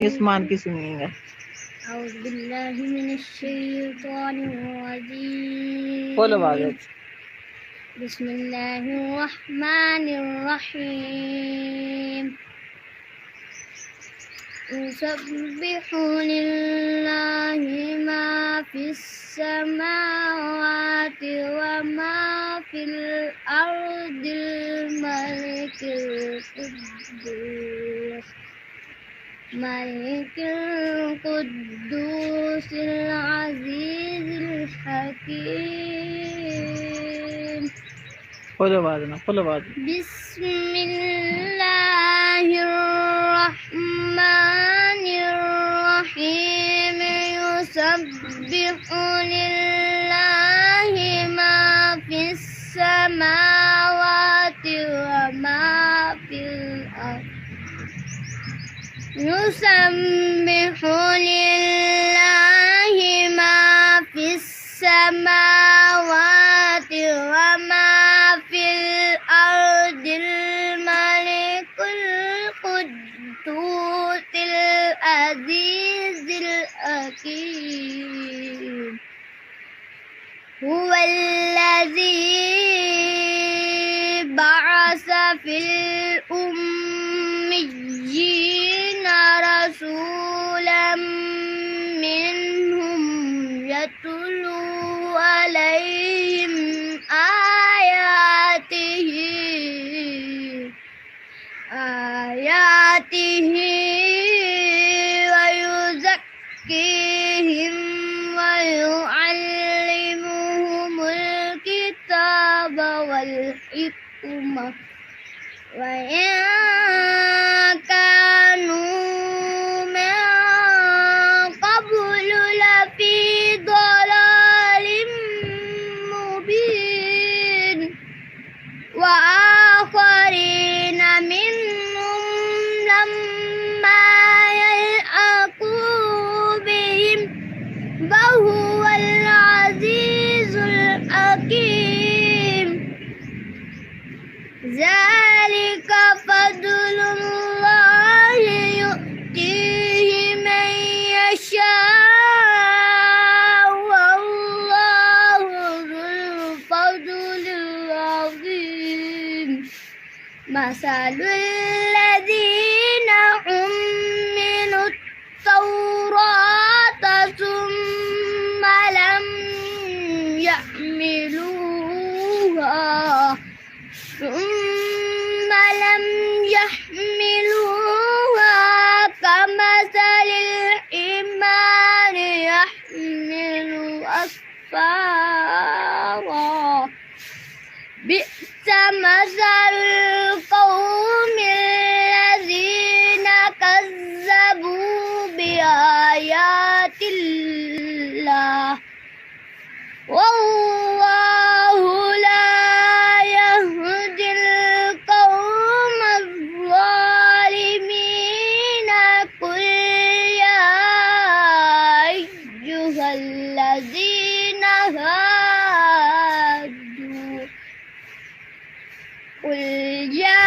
उस्मान की सुनिएगा। बोलो आगे। बिस्मिल्लाहिर्रहमानिर्रहीम। युसब्बिहु लिल्लाहि मा फिस समावाति व मा फिल अर्दिल मलिकिल कुद्दूसिल अज़ीज़िल हकीम। बोलो बाद ना, बोलो बाद। बिस्मिल्लाहिर्रहमानिर्रहीम। युसब्बिहु लिल्लाहि मा फिस समावाति व मा फिल अर्द। युसब्बिहु लिल्लाहि मा फिस समावाति व मा फिल अर्दिल मलिकुल कुद्दूसिल अज़ीज़िल हकीम। हुवल्लज़ी बअस फिल उम्मिय्यीना रसूलन मिनहुम यतलू अलैहिम आयातिही व युज़क्कीहिम व युअल्लिमुहुमुल किताब वल हिकमह व इन कानू मिन क़ब्लु लफ़ी ضलालिम मुबीन। व आखरीन मिनहुम लम्मा यल्हक़ू बिहिम व हुवल अज़ीज़ुल हकीम। ज़ालिका फ़ज़्लुल्लाहि यु'तीहि मन यशाअ वल्लाहु ज़ुल फ़ज़्लिल अज़ीम। मसलुल लज़ीना हुम्मिलुत तौरात सुम्मा लम यहमिलूहा कमसलिल हिमारि यहमिलु अस्फ़ारा। बि'सा मसलुल क़ौमिल लज़ीना कज़्ज़बू बिआयातिल्लाह वल्लाहु ला यहदिल क़ौमज़ ज़ालिमीन। कुल या अय्युहल्लज़ीना हादू कुल या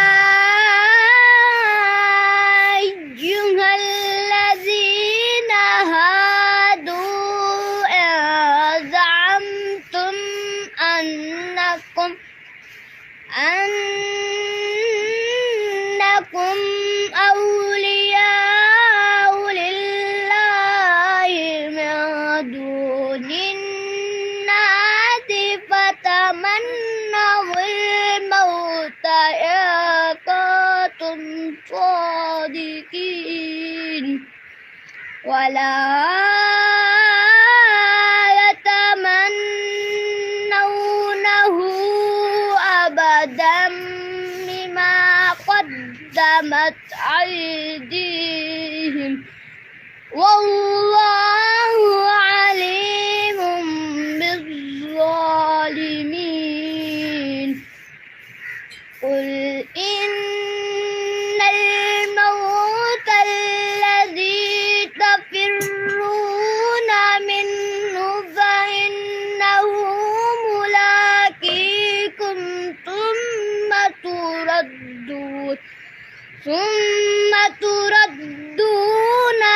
अय्युहल्लज़ीना हादू ज़अमतुम अन्नकुम औलियाउ लिल्लाहि मिन दूनिन नासि फ़तमन्नवुल मौता इन कुंतुम सादिकीन। वला यतमन्नौनहु अबदन बिमा क़द्दमत अयदीहिम वल्लाहु अलीमुम बिज़्ज़ालिमीन। कुल इन्नल मौता अल्लज़ी तफ़िर्रूना मिन्हु फ़इन्नहु मुलाक़ीकुम सुम्मा तुरद्दूना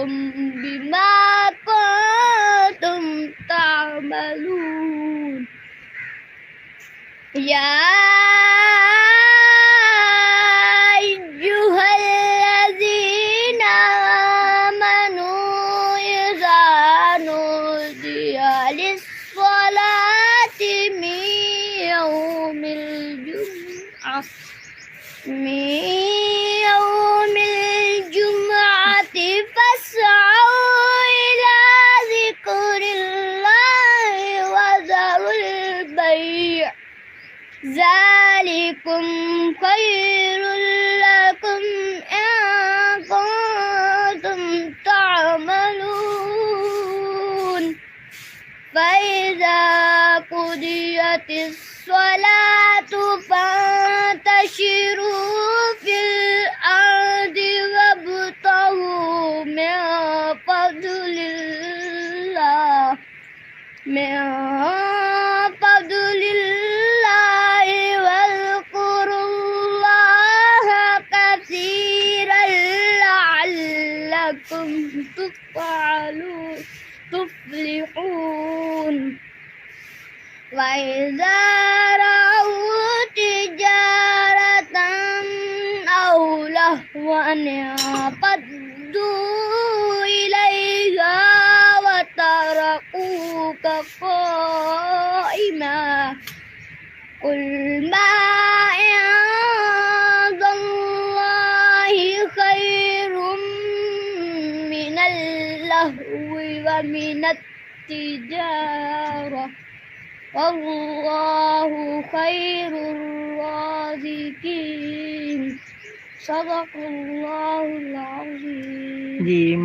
بما كنتم تعملون يا أيها الذين آمنوا إذا نودي للصلاة من يوم الجمعة فاسعوا إلى ذكر الله وذروا البيع ذلكم خير لكم إن كنتم تعملون فإذا قضيت الصلاة فانتشروا في الأرض وابتغوا من فضل الله واذكروا الله كثيرا لعلكم تفلحون وإذا رأوا تجارة أو لهوا انفضوا إليها وتركوك قائما قل ما عند الله خير من اللهو ومن التجارة والله خير الرازقين صدق الله العظيم. जी